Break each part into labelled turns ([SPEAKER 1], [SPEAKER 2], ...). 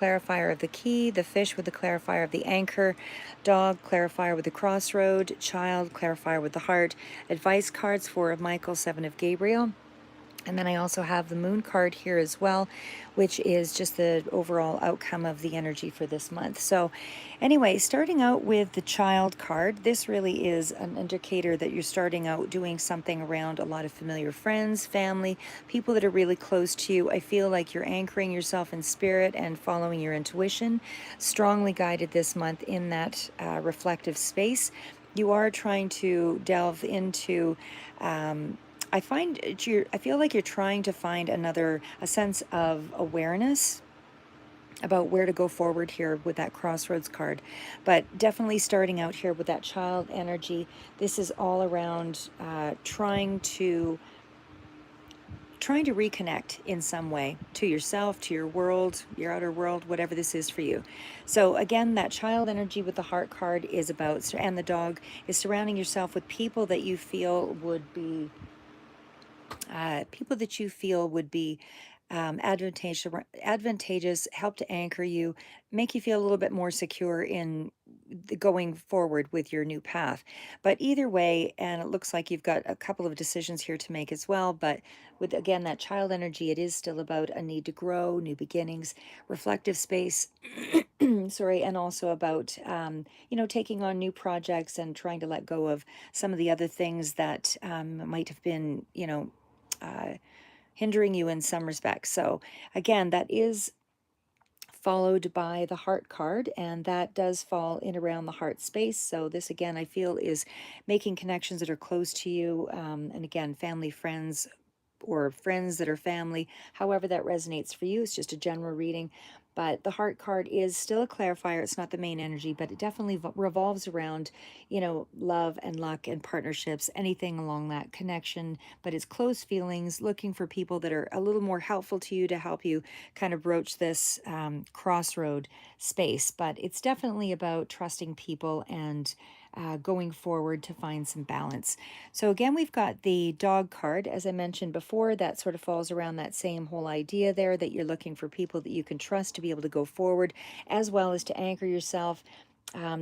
[SPEAKER 1] clarifier of the key, the fish with the clarifier of the anchor, dog clarifier with the crossroad, child clarifier with the heart, advice cards, 4 of Michael, 7 of Gabriel. And then I also have the moon card here as well, which is just the overall outcome of the energy for this month. So anyway, starting out with the child card, this really is an indicator that you're starting out doing something around a lot of familiar friends, family, people that are really close to you. I feel like you're anchoring yourself in spirit and following your intuition, strongly guided this month in that reflective space. You are trying to delve into I feel like you're trying to find a sense of awareness about where to go forward here with that crossroads card. But definitely starting out here with that child energy, this is all around trying to reconnect in some way to yourself, to your world, your outer world, whatever this is for you. So again, that child energy with the heart card is about, and the dog is surrounding yourself with people that you feel would be advantageous, help to anchor you, make you feel a little bit more secure in going forward with your new path. But either way, and it looks like you've got a couple of decisions here to make as well. But with, again, that child energy, it is still about a need to grow, new beginnings, reflective space. Sorry, and also about taking on new projects and trying to let go of some of the other things that might have been uh, hindering you in some respects. So again, that is followed by the heart card, and that does fall in around the heart space. So this again, I feel, is making connections that are close to you, and again, family, friends, or friends that are family, however that resonates for you. It's just a general reading. But the heart card is still a clarifier. It's not the main energy, but it definitely revolves around, love and luck and partnerships, anything along that connection. But it's close feelings, looking for people that are a little more helpful to you to help you kind of broach this crossroad space. But it's definitely about trusting people and going forward to find some balance. So again, we've got the dog card, as I mentioned before, that sort of falls around that same whole idea there, that you're looking for people that you can trust to be able to go forward, as well as to anchor yourself.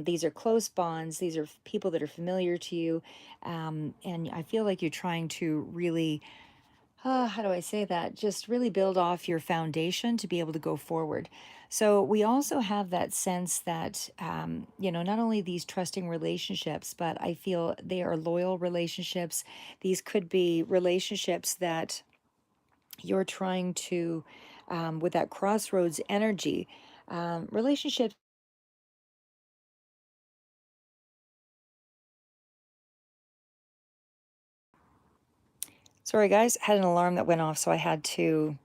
[SPEAKER 1] These are close bonds. These are people that are familiar to you. And I feel like you're trying to really, how do I say that? Just really build off your foundation to be able to go forward. So we also have that sense that, not only these trusting relationships, but I feel they are loyal relationships. These could be relationships that you're trying to, with that crossroads energy, relationships. Sorry, guys, had an alarm that went off, so I had to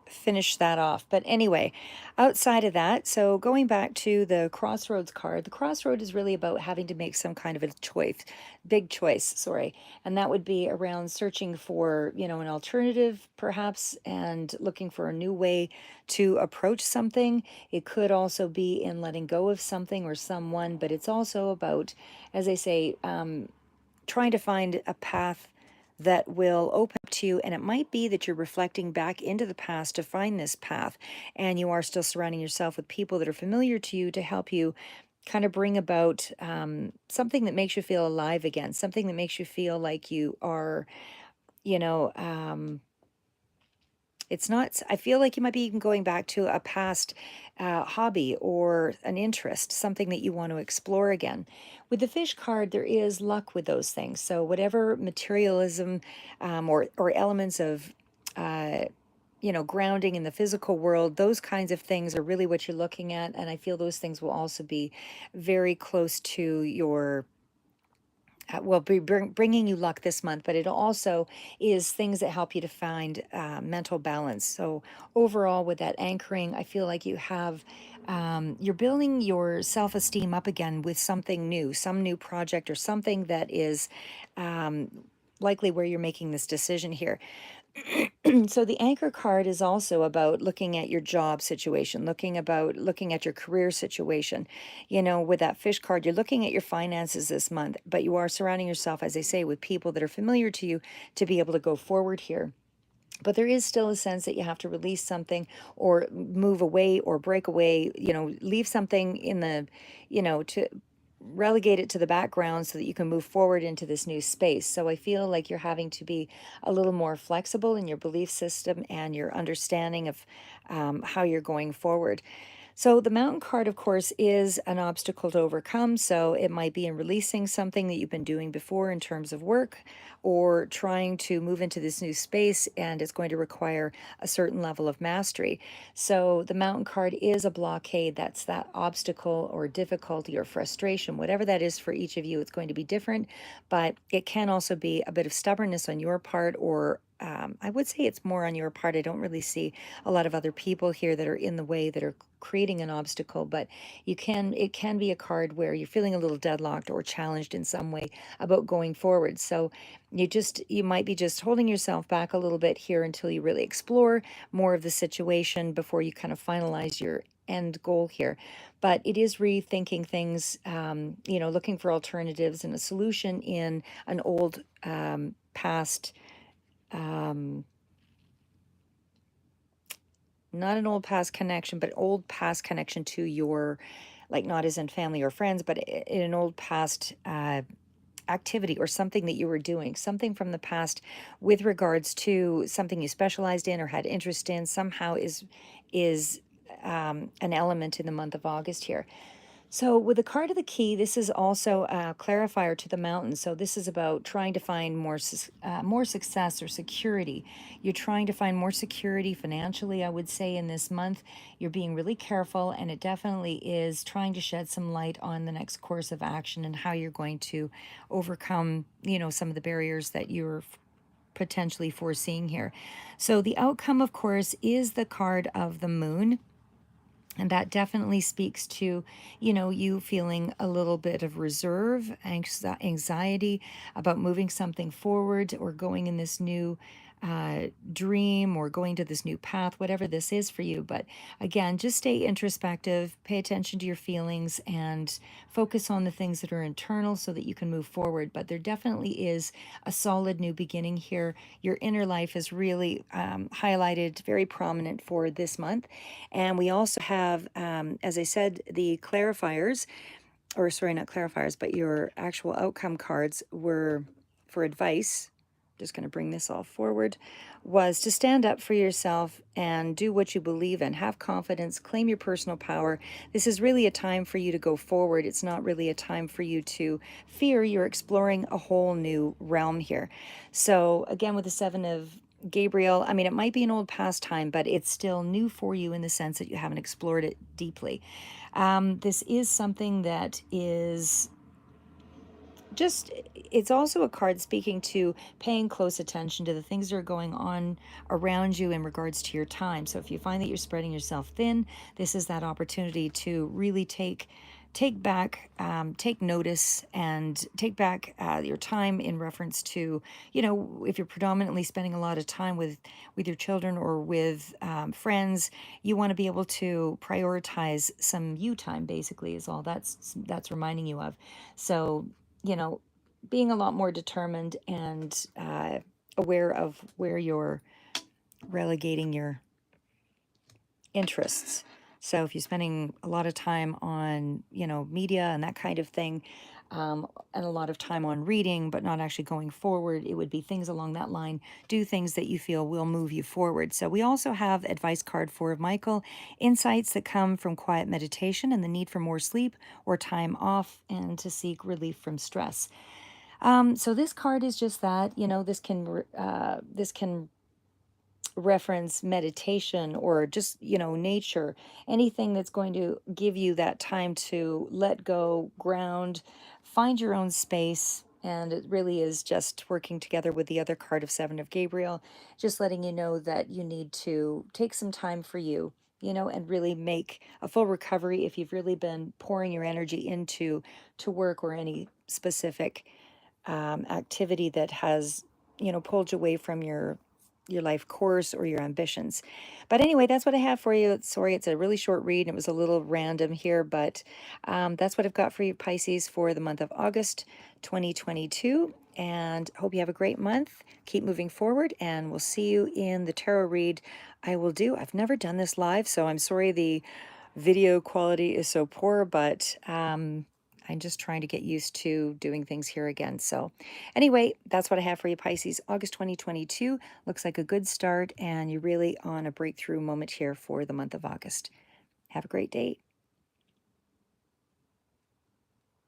[SPEAKER 1] finish that off. But anyway, outside of that, so going back to the crossroads card, the crossroad is really about having to make some kind of a choice, big choice, sorry. And that would be around searching for, an alternative perhaps, and looking for a new way to approach something. It could also be in letting go of something or someone, but it's also about, as I say, trying to find a path that will open up to you. And it might be that you're reflecting back into the past to find this path, and you are still surrounding yourself with people that are familiar to you to help you kind of bring about something that makes you feel alive again, something that makes you feel like you are, you know, it's not, I feel like you might be even going back to a past hobby or an interest, something that you want to explore again. With the fish card, there is luck with those things. So whatever materialism or elements of, grounding in the physical world, those kinds of things are really what you're looking at. And I feel those things will also be very close to your will be bringing you luck this month, but it also is things that help you to find mental balance. So overall, with that anchoring, I feel like you're building your self-esteem up again with something new, some new project or something that is um, likely where you're making this decision here. So the anchor card is also about looking at your job situation, looking at your career situation. With that fish card, you're looking at your finances this month, but you are surrounding yourself, as I say, with people that are familiar to you to be able to go forward here. but there is still a sense that you have to release something or move away or break away, leave something in the, to relegate it to the background so that you can move forward into this new space. So I feel like you're having to be a little more flexible in your belief system and your understanding of how you're going forward. So the mountain card, of course, is an obstacle to overcome. So it might be in releasing something that you've been doing before in terms of work or trying to move into this new space, and it's going to require a certain level of mastery. So the mountain card is a blockade. That's that obstacle or difficulty or frustration, whatever that is for each of you. It's going to be different, but it can also be a bit of stubbornness on your part, or I would say it's more on your part. I don't really see a lot of other people here that are in the way that are creating an obstacle, but it can be a card where you're feeling a little deadlocked or challenged in some way about going forward. So you might be just holding yourself back a little bit here until you really explore more of the situation before you kind of finalize your end goal here. But it is rethinking things, looking for alternatives and a solution in an old past, um, not an old past connection, but old past connection to your, like, not as in family or friends, but in an old past activity or something that you were doing, something from the past with regards to something you specialized in or had interest in, somehow is an element in the month of August here. So, with the card of the key, this is also a clarifier to the mountain. So, this is about trying to find more success or security. You're trying to find more security financially, I would say, in this month. You're being really careful, and it definitely is trying to shed some light on the next course of action and how you're going to overcome, some of the barriers that you're potentially foreseeing here. So, the outcome, of course, is the card of the moon. And that definitely speaks to, you feeling a little bit of reserve, anxiety about moving something forward or going in this new dream or going to this new path, whatever this is for you. But again, just stay introspective, pay attention to your feelings, and focus on the things that are internal so that you can move forward. But there definitely is a solid new beginning here. Your inner life is really highlighted, very prominent for this month. And we also have, as I said, the clarifiers, or sorry, not clarifiers, but your actual outcome cards were for advice. Just going to bring this all forward. Was to stand up for yourself and do what you believe in. Have confidence, claim your personal power. This is really a time for you to go forward. It's not really a time for you to fear. You're exploring a whole new realm here. So, again, with the Seven of Gabriel, I mean, it might be an old pastime, but it's still new for you in the sense that you haven't explored it deeply. This is something that is just, it's also a card speaking to paying close attention to the things that are going on around you in regards to your time. So if you find that you're spreading yourself thin, this is that opportunity to really take notice and take back your time in reference to, if you're predominantly spending a lot of time with your children or with friends, you want to be able to prioritize some you time. Basically, is all that's reminding you of. So, you know, being a lot more determined and aware of where you're relegating your interests. So if you're spending a lot of time on, media and that kind of thing, and a lot of time on reading, but not actually going forward, it would be things along that line. Do things that you feel will move you forward. So we also have advice card for Michael, insights that come from quiet meditation and the need for more sleep or time off and to seek relief from stress. So this card is just that, this can reference meditation or just, nature, anything that's going to give you that time to let go, ground, find your own space. And it really is just working together with the other card of Seven of Gabriel, just letting you know that you need to take some time for you, and really make a full recovery if you've really been pouring your energy into to work or any specific activity that has, pulled you away from your life course or your ambitions. But anyway, that's what I have for you. Sorry, it's a really short read and it was a little random here, but that's what I've got for you, Pisces, for the month of August 2022. and hope you have a great month. Keep moving forward, and we'll see you in the tarot read I will do. I've never done this live, so I'm sorry the video quality is so poor, but I'm just trying to get used to doing things here again. So, anyway, that's what I have for you, Pisces. August 2022 looks like a good start, and you're really on a breakthrough moment here for the month of August. Have a great day.